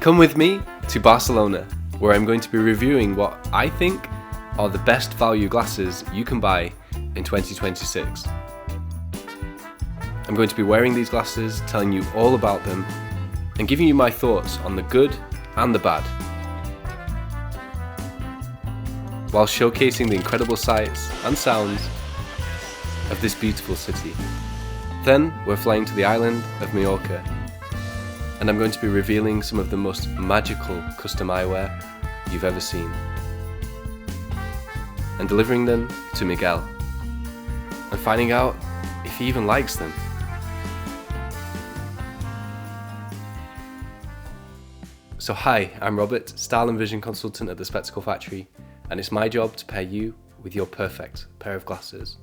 Come with me to Barcelona, where I'm going to be reviewing what I think are the best value glasses you can buy in 2026. I'm going to be wearing these glasses, telling you all about them, and giving you my thoughts on the good and the bad, while showcasing the incredible sights and sounds of this beautiful city. Then we're flying to the island of Mallorca, and I'm going to be revealing some of the most magical custom eyewear you've ever seen, and delivering them to Miguel, and finding out if he even likes them. So hi, I'm Robert, Style and Vision Consultant at the Spectacle Factory, and it's my job to pair you with your perfect pair of glasses.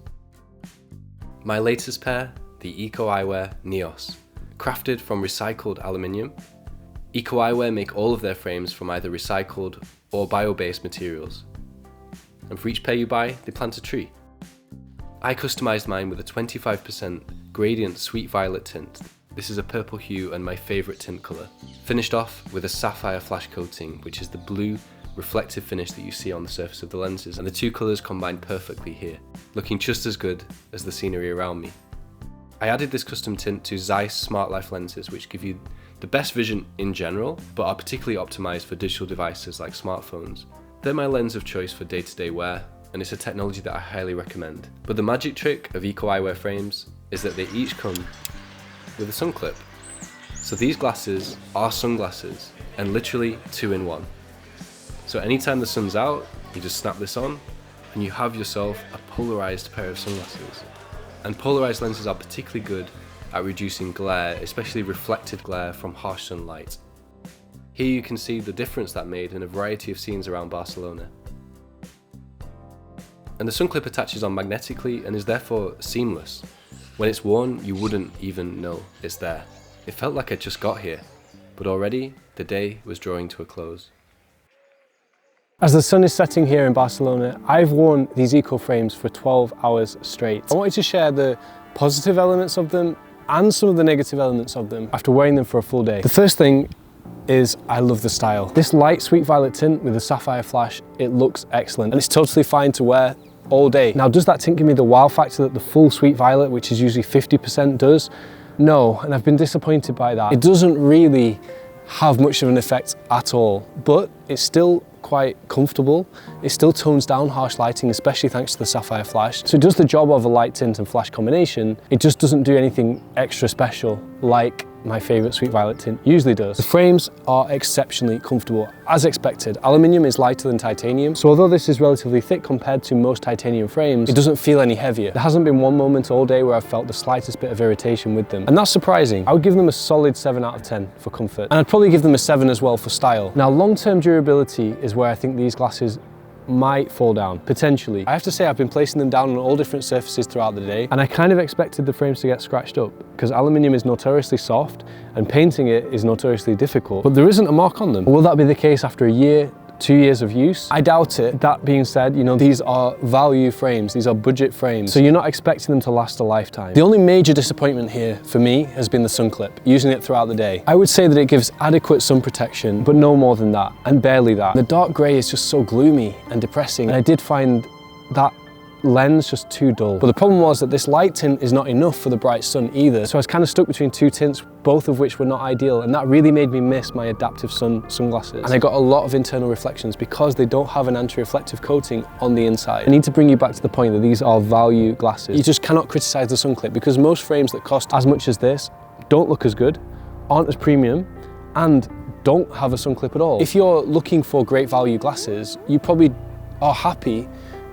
My latest pair, the Eco Eyewear Neos. Crafted from recycled aluminium, Eco Eyewear make all of their frames from either recycled or bio-based materials. And for each pair you buy, they plant a tree. I customized mine with a 25% gradient sweet violet tint. This is a purple hue and my favorite tint color. Finished off with a sapphire flash coating, which is the blue reflective finish that you see on the surface of the lenses, and the two colors combine perfectly here, looking just as good as the scenery around me. I added this custom tint to Zeiss Smart Life lenses, which give you the best vision in general, but are particularly optimized for digital devices like smartphones. They're my lens of choice for day-to-day wear, and it's a technology that I highly recommend. But the magic trick of Eco Eyewear frames is that they each come with a sun clip. So these glasses are sunglasses, and literally 2 in 1. So anytime the sun's out, you just snap this on, and you have yourself a polarized pair of sunglasses. And polarized lenses are particularly good at reducing glare, especially reflective glare from harsh sunlight. Here you can see the difference that made in a variety of scenes around Barcelona. And the sun clip attaches on magnetically and is therefore seamless. When it's worn, you wouldn't even know it's there. It felt like I just got here, but already the day was drawing to a close. As the sun is setting here in Barcelona, I've worn these eco frames for 12 hours straight. I wanted to share the positive elements of them and some of the negative elements of them after wearing them for a full day. The first thing is I love the style. This light sweet violet tint with a sapphire flash, it looks excellent and it's totally fine to wear all day. Now, does that tint give me the wow factor that the full sweet violet, which is usually 50%, does? No, and I've been disappointed by that. It doesn't really have much of an effect at all, but it's still quite comfortable. It still tones down harsh lighting, especially thanks to the sapphire flash. So it does the job of a light tint and flash combination. It just doesn't do anything extra special like my favorite sweet violet tint usually does. The frames are exceptionally comfortable. As expected, aluminium is lighter than titanium, so although this is relatively thick compared to most titanium frames, it doesn't feel any heavier. There hasn't been one moment all day where I've felt the slightest bit of irritation with them, and that's surprising. I would give them a solid 7 out of 10 for comfort, and I'd probably give them a 7 as well for style. Now, long-term durability is where I think these glasses might fall down, potentially. I have to say I've been placing them down on all different surfaces throughout the day, and I kind of expected the frames to get scratched up because aluminium is notoriously soft and painting it is notoriously difficult, but there isn't a mark on them. Will that be the case after a year, 2 years of use? I doubt it. That being said, you know, these are value frames, these are budget frames, so you're not expecting them to last a lifetime. The only major disappointment here for me has been the sun clip, using it throughout the day. I would say that it gives adequate sun protection, but no more than that, and barely that. The dark grey is just so gloomy and depressing, and I did find that lens just too dull. But the problem was that this light tint is not enough for the bright sun either, so I was kind of stuck between two tints, both of which were not ideal, and that really made me miss my adaptive sunglasses. And I got a lot of internal reflections because they don't have an anti-reflective coating on the inside. I need to bring you back to the point that these are value glasses. You just cannot criticize the sun clip because most frames that cost as much as this don't look as good, aren't as premium, and don't have a sun clip at all. If you're looking for great value glasses, you probably are happy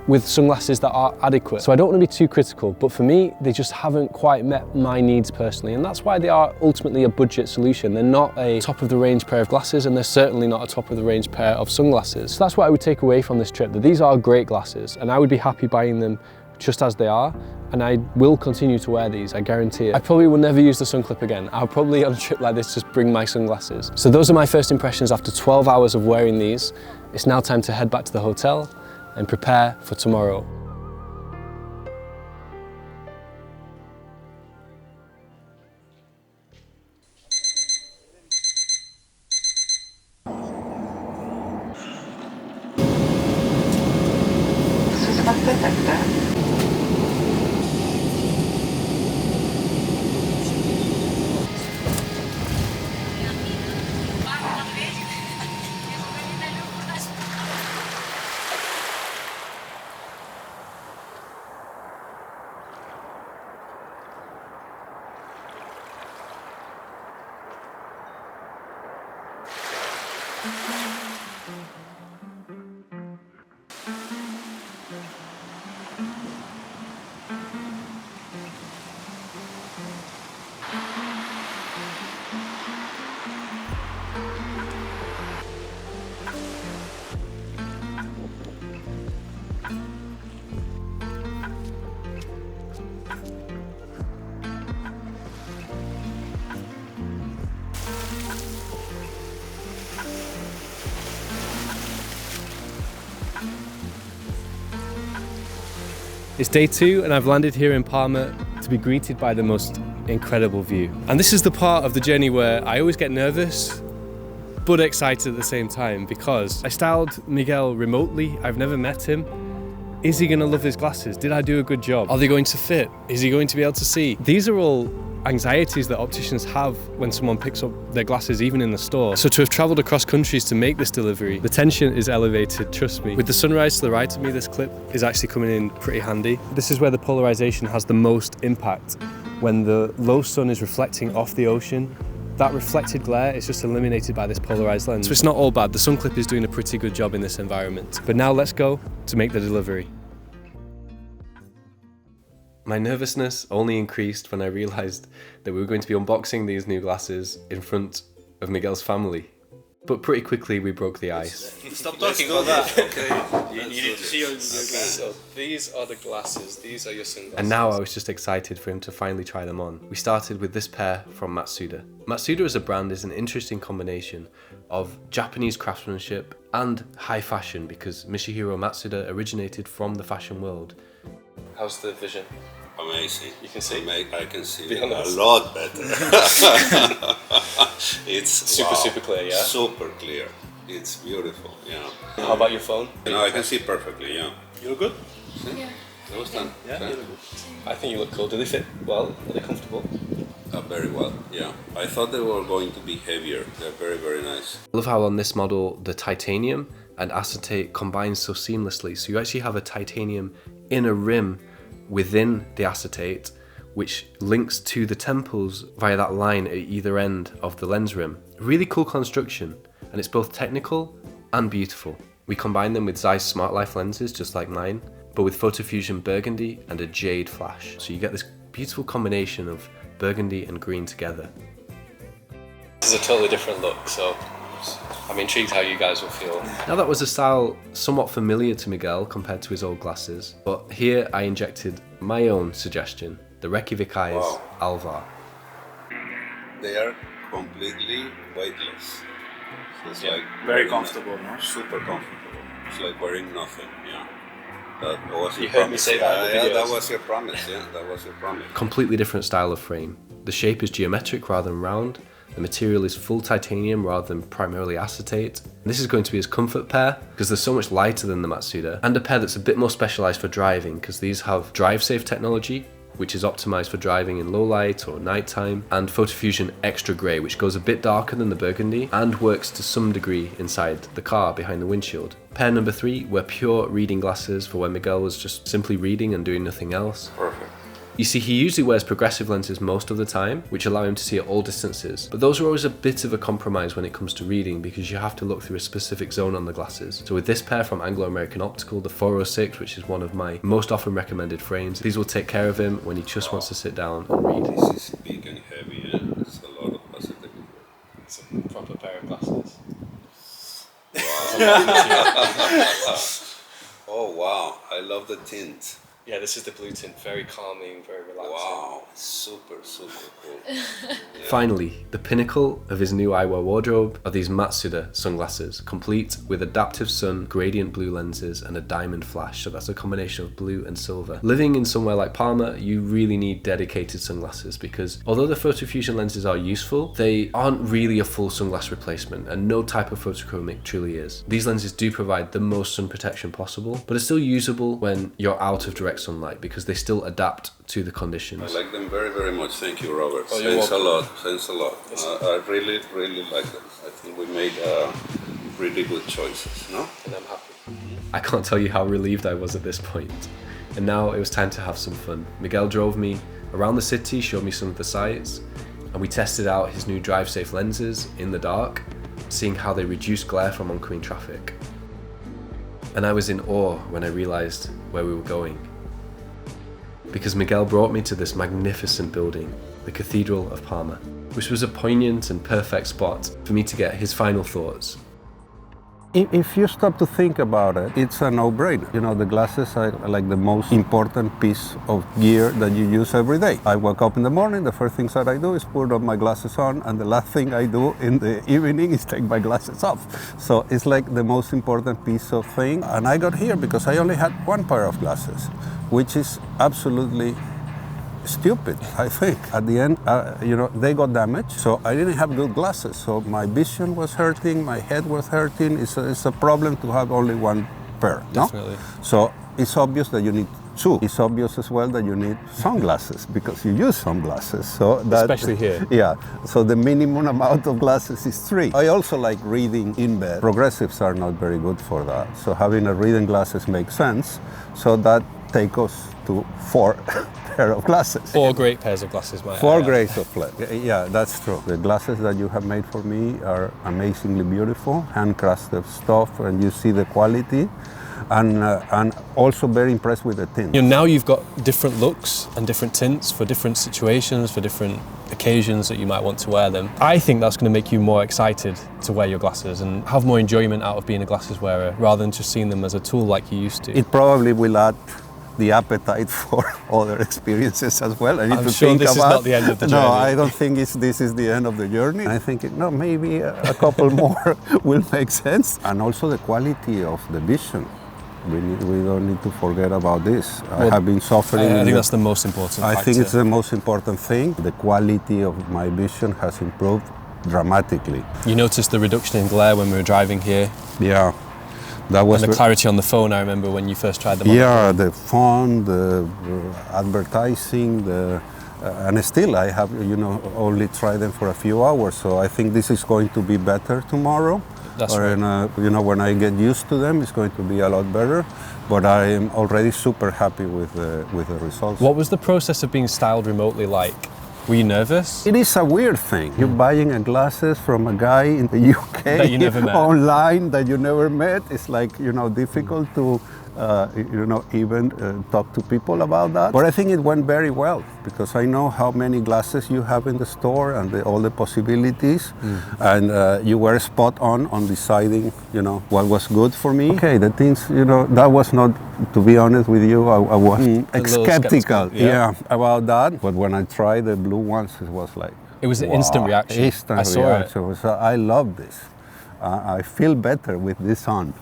with sunglasses that are adequate. So I don't want to be too critical, but for me, they just haven't quite met my needs personally, and that's why they are ultimately a budget solution. They're not a top of the range pair of glasses, and they're certainly not a top of the range pair of sunglasses. So that's what I would take away from this trip, that these are great glasses, and I would be happy buying them just as they are, and I will continue to wear these, I guarantee it. I probably will never use the sun clip again. I'll probably on a trip like this just bring my sunglasses. So those are my first impressions after 12 hours of wearing these. It's now time to head back to the hotel and prepare for tomorrow. It's day 2 and I've landed here in Palma to be greeted by the most incredible view. And this is the part of the journey where I always get nervous but excited at the same time, because I styled Miguel remotely. I've never met him. Is he gonna love his glasses? Did I do a good job? Are they going to fit? Is he going to be able to see? These are all anxieties that opticians have when someone picks up their glasses, even in the store. So to have traveled across countries to make this delivery, the tension is elevated, trust me. With the sunrise to the right of me, this clip is actually coming in pretty handy. This is where the polarization has the most impact. When the low sun is reflecting off the ocean, that reflected glare is just eliminated by this polarized lens. So it's not all bad. The sun clip is doing a pretty good job in this environment. But now let's go to make the delivery. My nervousness only increased when I realised that we were going to be unboxing these new glasses in front of Miguel's family. But pretty quickly we broke the ice. Stop talking about that. Okay. You need to see your So these are the glasses, these are your sunglasses. And now I was just excited for him to finally try them on. We started with this pair from Matsuda. Matsuda as a brand is an interesting combination of Japanese craftsmanship and high fashion, because Michihiro Matsuda originated from the fashion world. How's the vision? Amazing. You can see? I can see Be a honest. lot better. It's Super clear, yeah? Super clear. It's beautiful, yeah. How about your phone? I can see perfectly, yeah. You look good? Yeah. That was done. Yeah, you look good. I think you look cool. Do they fit well? Are they comfortable? Very well, yeah. I thought they were going to be heavier. They're very, very nice. I love how on this model the titanium and acetate combine so seamlessly. So you actually have a titanium inner rim within the acetate, which links to the temples via that line at either end of the lens rim. Really cool construction, and it's both technical and beautiful. We combine them with Zeiss Smart Life lenses, just like mine, but with Photofusion Burgundy and a Jade flash. So you get this beautiful combination of burgundy and green together. This is a totally different look, so I'm intrigued how you guys will feel. Now that was a style somewhat familiar to Miguel compared to his old glasses, but here I injected my own suggestion, the Reykjavik Eyes Wow. Alvar. They are completely weightless. So it's like Very wearing comfortable, no? Super comfortable. It's like wearing nothing, yeah. That was You your heard me promise. say that in the Yeah, that videos. was your promise, yeah. That was your promise. Completely different style of frame. The shape is geometric rather than round. The material is full titanium rather than primarily acetate. This is going to be his comfort pair because they're so much lighter than the Matsuda, and a pair that's a bit more specialized for driving because these have drive safe technology, which is optimized for driving in low light or nighttime, and Photofusion Extra Grey, which goes a bit darker than the Burgundy and works to some degree inside the car behind the windshield. Pair number 3 were pure reading glasses for when Miguel was just simply reading and doing nothing else. Perfect. You see, he usually wears progressive lenses most of the time, which allow him to see at all distances, but those are always a bit of a compromise when it comes to reading because you have to look through a specific zone on the glasses. So with this pair from Anglo-American Optical, the 406, which is one of my most often recommended frames, these will take care of him when he just wants to sit down and read. This is big and heavy, yeah. It's a lot of acetate. It's a proper pair of glasses. Oh wow, I love the tint. Yeah, this is the blue tint, very calming, very relaxing. Wow, super cool. Finally, the pinnacle of his new eyewear wardrobe are these Matsuda sunglasses, complete with adaptive sun, gradient blue lenses, and a diamond flash. So that's a combination of blue and silver. Living in somewhere like Palma, you really need dedicated sunglasses because although the Photofusion lenses are useful, they aren't really a full sunglass replacement, and no type of photochromic truly is. These lenses do provide the most sun protection possible, but it's still usable when you're out of direct sunlight because they still adapt to the conditions. I like them very much. Thank you, Robert. Oh, you're Thanks a welcome. lot. Thanks a lot. I really like them. I think we made really good choices, no? And I'm happy. I can't tell you how relieved I was at this point. And now it was time to have some fun. Miguel drove me around the city, showed me some of the sights, and we tested out his new drive safe lenses in the dark. seeing how they reduce glare from oncoming traffic. And I was in awe when I realised where we were going. Because Miguel brought me to this magnificent building, the Cathedral of Parma, which was a poignant and perfect spot for me to get his final thoughts. If you stop to think about it, it's a no-brainer. You know, the glasses are like the most important piece of gear that you use every day. I wake up in the morning, the first things that I do is put my glasses on, and the last thing I do in the evening is take my glasses off. So it's like the most important piece of thing. And I got here because I only had one pair of glasses, which is absolutely stupid, I think. At the end, you know, they got damaged, so I didn't have good glasses. So my vision was hurting, my head was hurting. It's a problem to have only one pair, no? Definitely. So it's obvious that you need two. It's obvious as well that you need sunglasses because you use sunglasses. So that, Especially here. Yeah. So the minimum amount of glasses is 3. I also like reading in bed. Progressives are not very good for that. So having a reading glasses makes sense. So that takes us to 4 pair of glasses. 4 great pairs of glasses, might I 4 add. grades of glasses. Yeah, that's true. The glasses that you have made for me are amazingly beautiful, handcrafted stuff, and you see the quality. And also very impressed with the tint. You know, now you've got different looks and different tints for different situations, for different occasions that you might want to wear them. I think that's going to make you more excited to wear your glasses and have more enjoyment out of being a glasses wearer rather than just seeing them as a tool like you used to. It probably will add the appetite for other experiences as well. I need I'm to sure think this about. is not the end of the journey. No, I don't think this is the end of the journey. I think maybe a couple more will make sense. And also the quality of the vision. We don't need to forget about this. I have been suffering. I think that's the most important factor. I think it's the most important thing. The quality of my vision has improved dramatically. You noticed the reduction in glare when we were driving here. Yeah. That was And the clarity on the phone, I remember when you first tried them on. Yeah, the font, the advertising, and still I have, only tried them for a few hours. So I think this is going to be better tomorrow. That's right. When I get used to them, it's going to be a lot better. But I am already super happy with the results. What was the process of being styled remotely like? Were you nervous? It is a weird thing. You're buying glasses from a guy in the UK that you never met. Online that you never met. It's like, difficult to even talk to people about that. But I think it went very well because I know how many glasses you have in the store and all the possibilities. And you were spot on deciding, what was good for me. Okay, the things, that was not, to be honest with you, I was skeptical, about that. But when I tried the blue ones, it was like, it was an instant reaction. Instant I saw reaction. it. So I love this. I feel better with this on,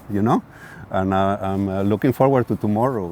And I'm looking forward to tomorrow.